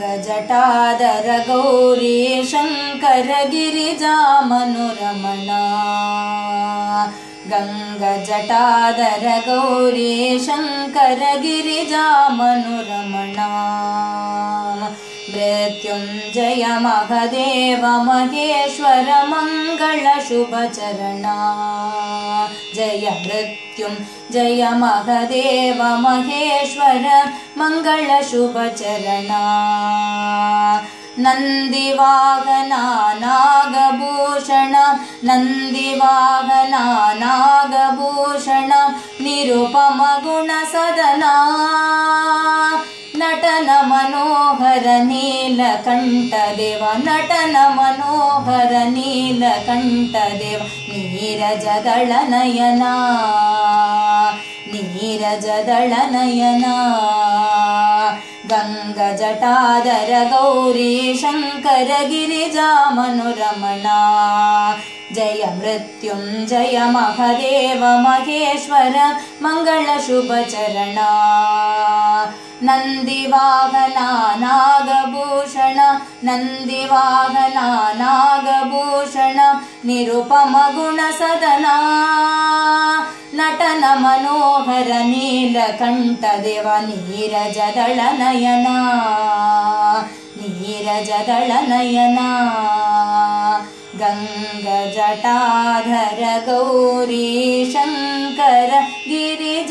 गंगजटाधर Gauri Shankar गिरिजामनुरमणा गंगजटाधर Gauri Shankar गिरिजामनुरमणा Mrityunjay Mahadev Maheshwar Mangal शुभचरणा Jai Mrityunjay Mahadev Maheshwar Mangal शुभचरणा नंदिवाहना Nagabhushan नंदिवाहना Nagabhushan Nirupam गुणसदना नटन Manohar नीलकंठदेव नटन Manohar नीलकंठदेव नीरजदल Nayana नीरजदल Nayana गंगजटाधर Gauri Shankar गिरिजामनुरमणा Jai Mrityunjay Mahadev Maheshwar Mangal शुभचरणा नंदिवाहना Nagabhushan नंदिवाहना Nagabhushan Nirupam गुणसदना नटन Manohar नीलकंठदेव नीरजदल Nayana नीरजदल Nayana गंगजटाधर Gauri Shankar गिरिजामनुरमणा।